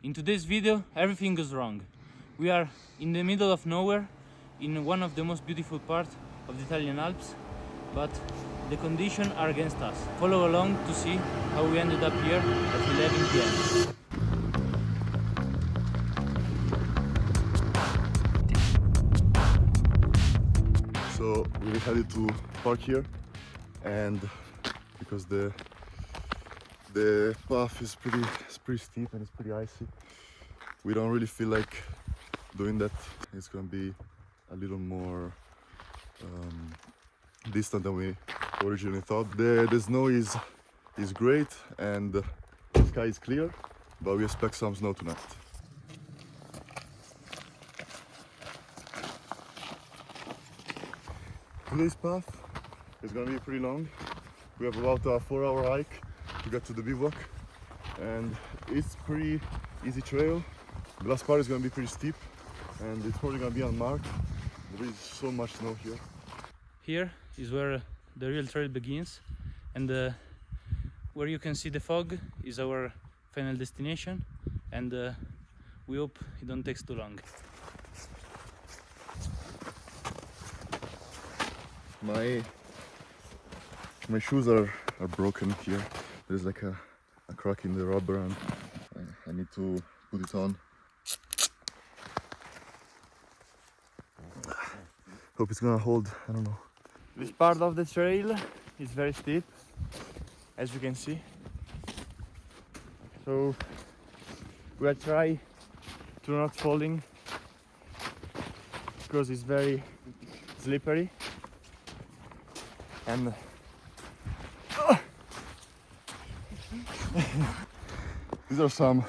In today's video, everything goes wrong. We are in the middle of nowhere, in one of the most beautiful parts of the Italian Alps, but the conditions are against us. Follow along to see how we ended up here at 11 p.m. So we decided to park here, and because the path is pretty steep and it's pretty icy, we don't really feel like doing that. It's gonna be a little more distant than we originally thought. The snow is great and the sky is clear, but we expect some snow tonight. Today's path is gonna be pretty long. We have about a 4-hour hike to get to the bivouac, and it's pretty easy trail. The last part is gonna be pretty steep, and it's probably gonna be unmarked. There is so much snow here. Here is where the real trail begins, and where you can see the fog is our final destination, and we hope it don't take too long. My shoes are broken here. There's like a crack in the rubber, and I need to put it on. Hope it's gonna hold, I don't know. This part of the trail is very steep, as you can see. So we are trying to not falling because it's very slippery. And these are some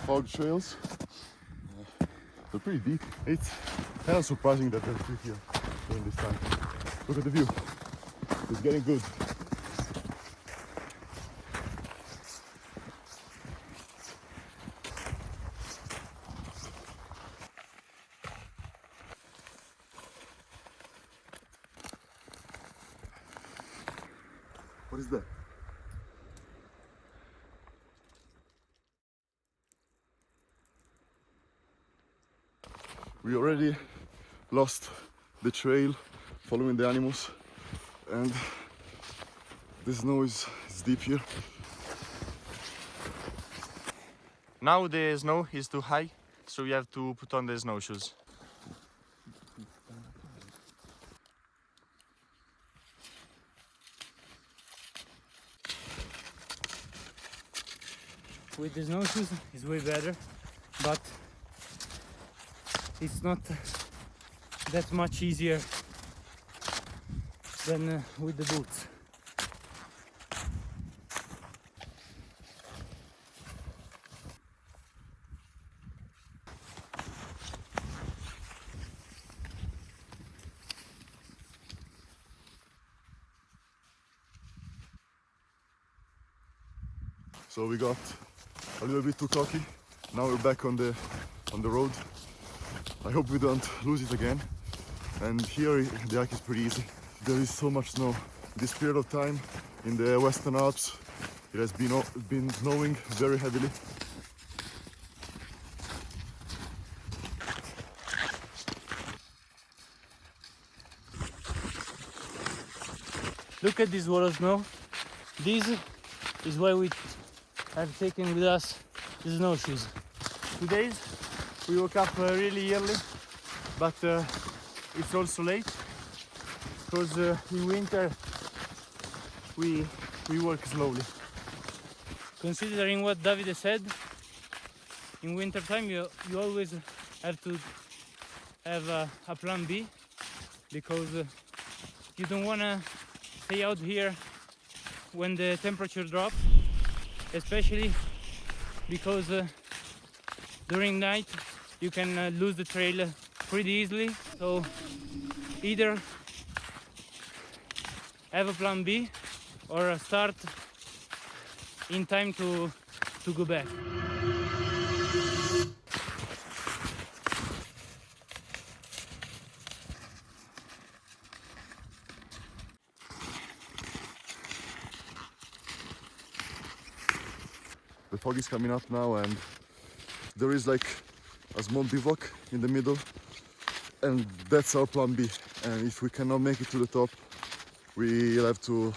fog trails. They're pretty deep. It's kind of surprising that they're deep here during this time. Look at the view. It's getting good. What is that? We already lost the trail following the animals, and the snow is deep here. now the snow is too high, so we have to put on the snowshoes. With the snowshoes it's way better, but it's not that much easier than with the boots. So we got a little bit too cocky. Now we're back on the road. I hope we don't lose it again. And here the hike is pretty easy. There is so much snow. This period of time in the Western Alps, it has been snowing very heavily. Look at this wall of snow. This is why we have taken with us the snowshoes. Today we woke up really early, but it's also late because in winter we walk slowly. Considering what Davide said, in winter time you always have to have a plan B, because you don't want to stay out here when the temperature drops, especially because during night you can lose the trail pretty easily. So either have a plan B or start in time to go back. The fog is coming up now, and there is like a small bivouac in the middle, and that's our plan B. And if we cannot make it to the top, we'll have to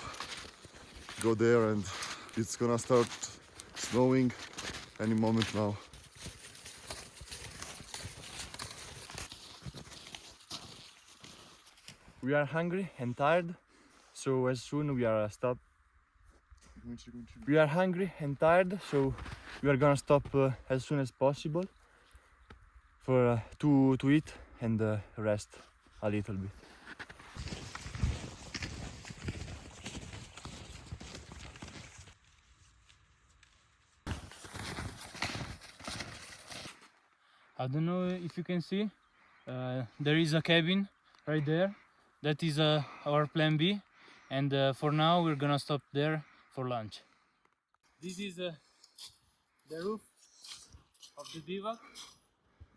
go there, and it's gonna start snowing any moment now. We are hungry and tired, so as soon we are stop. We are hungry and tired, so we are gonna stop as soon as possible for to eat and rest a little bit. I don't know if you can see, there is a cabin right there. That is our plan B, and for now we're gonna stop there for lunch. This is the roof of the bivouac,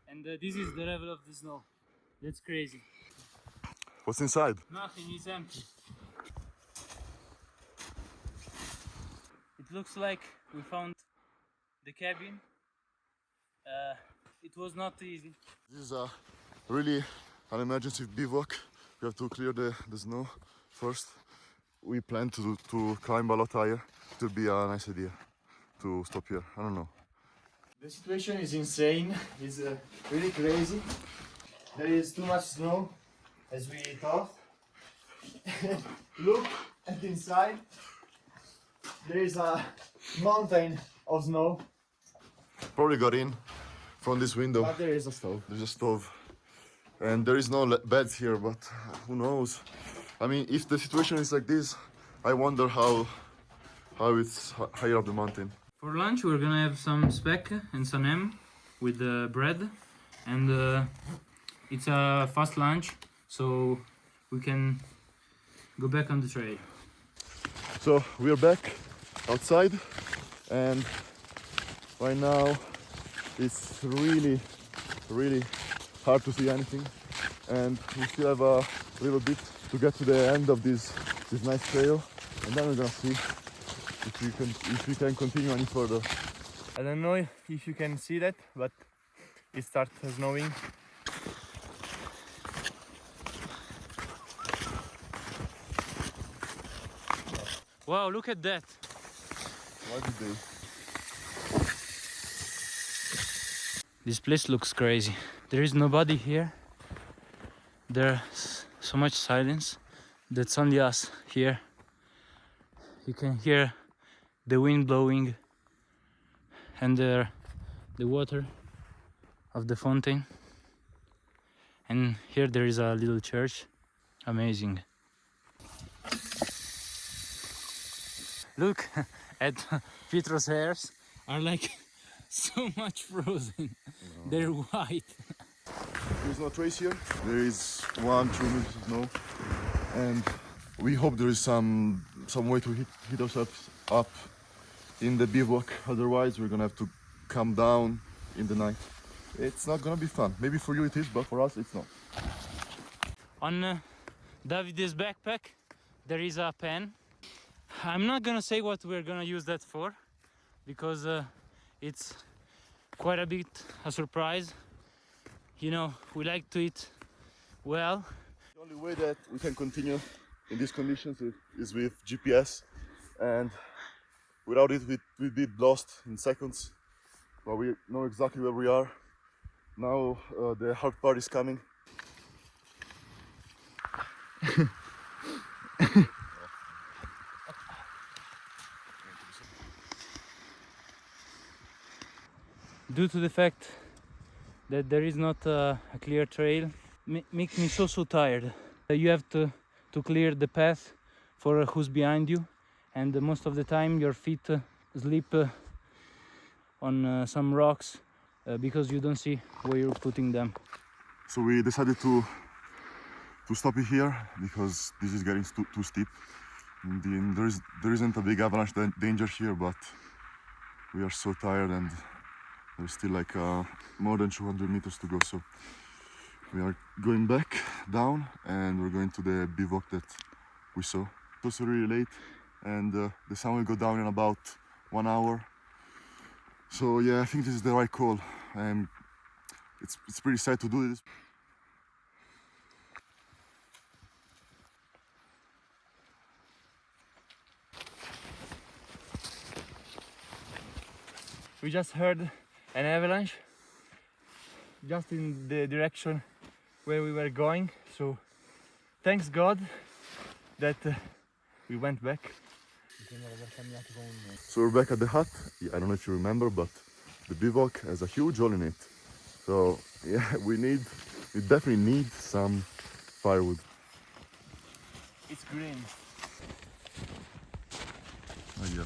and this is the level of the snow. That's crazy. What's inside? Nothing is empty. It looks like we found the cabin. It was not easy. This is a really an emergency bivouac. We have to clear the snow first. We plan to climb a lot higher. It will be a nice idea to stop here. I don't know. The situation is insane. It's really crazy. There is too much snow, as we thought. Look at the inside. There is a mountain of snow, Probably got in from this window. but there is a stove. There's a stove, and there is no beds here, but who knows? I mean, if the situation is like this, I wonder how it's higher up the mountain. For lunch, we're gonna have some speck and some ham with bread, and it's a fast lunch, so we can go back on the trail. So we are back outside, and right now it's really hard to see anything, and we still have a little bit to get to the end of this nice trail, and then we're gonna see if we can continue any further. I don't know if you can see that, but it starts snowing. Wow, look at that! Why did they? This place looks crazy. There is nobody here. There's so much silence. That's only us here. You can hear the wind blowing and the water of the fountain. And here there is a little church. Amazing. Look at Petro's hairs are like so much frozen. They're white. There's no trace here. There is 1-2 meters of snow, and we hope there is some way to hit ourselves up in the bivouac. Otherwise, we're gonna have to come down in the night. It's not gonna be fun. Maybe for you it is, but for us it's not. On David's backpack there is a pen. I'm not gonna say what we're gonna use that for, because it's quite a bit a surprise. You know, we like to eat well. The only way that we can continue in these conditions is with GPS, and without it we'd be lost in seconds. But we know exactly where we are. Now the hard part is coming. Due to the fact that there is not a clear trail, makes me so tired. You have to clear the path for who's behind you, and most of the time your feet slip on some rocks because you don't see where you're putting them. So we decided to stop it here because this is getting too steep. There isn't a big avalanche danger here, but we are so tired, and there's still like more than 200 meters to go. So we are going back down, and we're going to the bivouac that we saw. It was really late, and the sun will go down in about 1 hour. So yeah, I think this is the right call. and it's pretty sad to do this. We just heard an avalanche just in the direction where we were going, so thanks God that we went back. So we're back at the hut. Yeah, I don't know if you remember, but the bivouac has a huge hole in it. So yeah, we definitely need some firewood. It's green. Oh, yeah.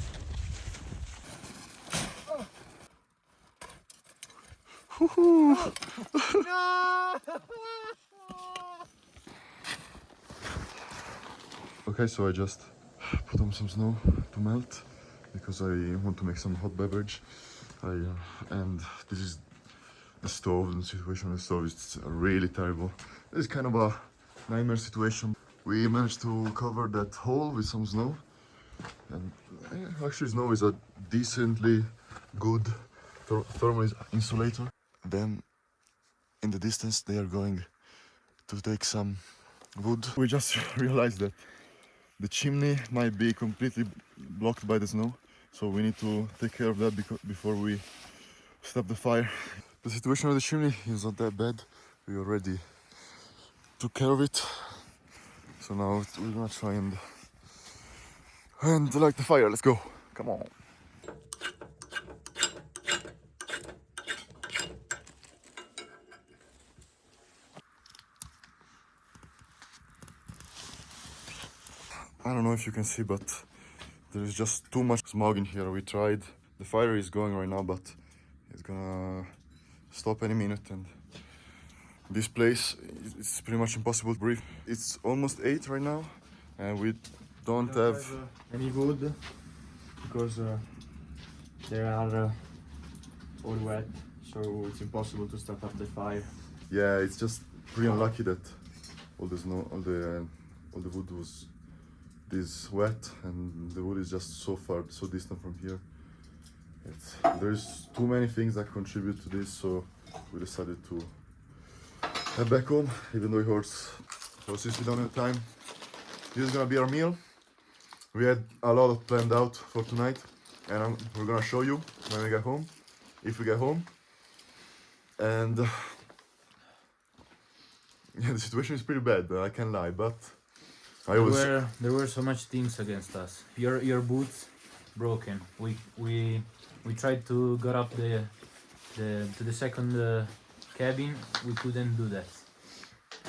Okay, so I just put on some snow to melt because I want to make some hot beverage. And this is the stove, and the situation on the stove is really terrible. This is kind of a nightmare situation. We managed to cover that hole with some snow, and actually snow is a decently good thermal insulator. Then in the distance they are going to take some wood. We just realized that the chimney might be completely blocked by the snow, so we need to take care of that before we stop the fire. The situation of the chimney is not that bad. We already took care of it, so now we're gonna try and light the fire. Let's go. Come on. I don't know if you can see, but there is just too much smog in here. We tried. The fire is going right now, but it's gonna stop any minute, and this place, it's pretty much impossible to breathe. It's almost 8 right now, and we don't have any wood because they are all wet, so it's impossible to start up the fire. Yeah, it's just pretty unlucky that all the wood was this wet, and the wood is just so far, so distant from here. There's too many things that contribute to this, so we decided to head back home, even though it hurts. So since we don't have time, this is gonna be our meal. We had a lot of planned out for tonight, and we're gonna show you when we get home, if we get home. And yeah, the situation is pretty bad, I can't lie, but there were so much things against us. Your boots broken. We tried to get up to the second cabin. We couldn't do that.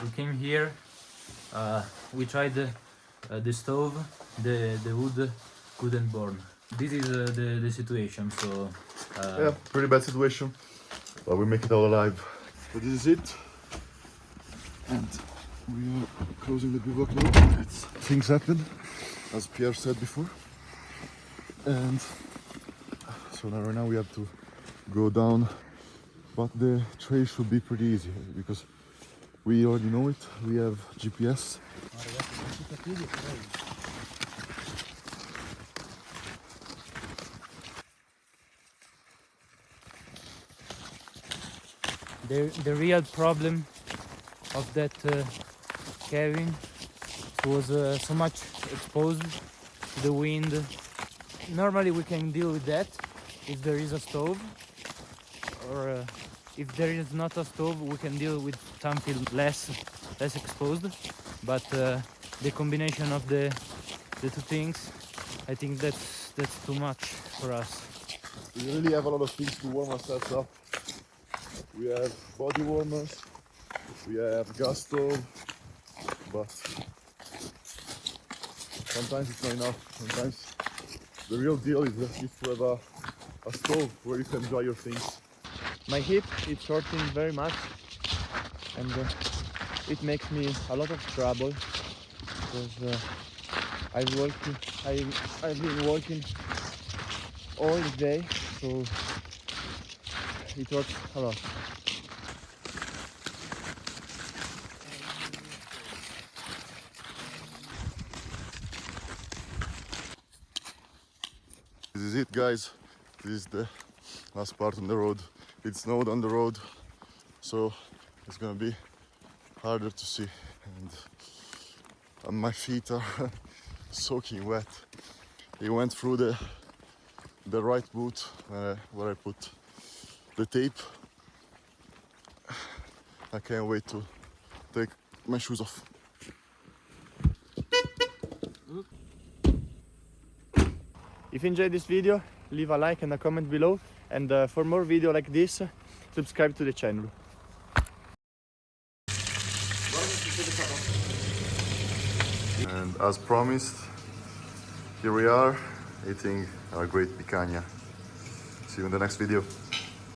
We came here. We tried the stove. The wood couldn't burn. This is the situation. So yeah, pretty bad situation, but we make it all alive. So this is it, and we are closing the bivouac now. Things happen, as Pierre said before, and so right now we have to go down, but the trail should be pretty easy because we already know it. We have GPS. the real problem of that cabin was so much exposed to the wind. Normally we can deal with that if there is a stove, or if there is not a stove we can deal with something less exposed, but the combination of the two things, I think that's too much for us. We really have a lot of things to warm ourselves up. We have body warmers, we have gas stove, but sometimes it's not enough. Sometimes the real deal is to have a stove where you can dry your things. My hip is hurting very much, and it makes me a lot of trouble because I've been working all the day, so it hurts a lot. This is it, guys. This is the last part on the road. it snowed on the road, so it's gonna be harder to see, and my feet are soaking wet. It went through the right boot where I put the tape. I can't wait to take my shoes off. If you enjoyed this video, leave a like and a comment below, and for more video like this, subscribe to the channel. And as promised, here we are eating our great picanha. See you in the next video.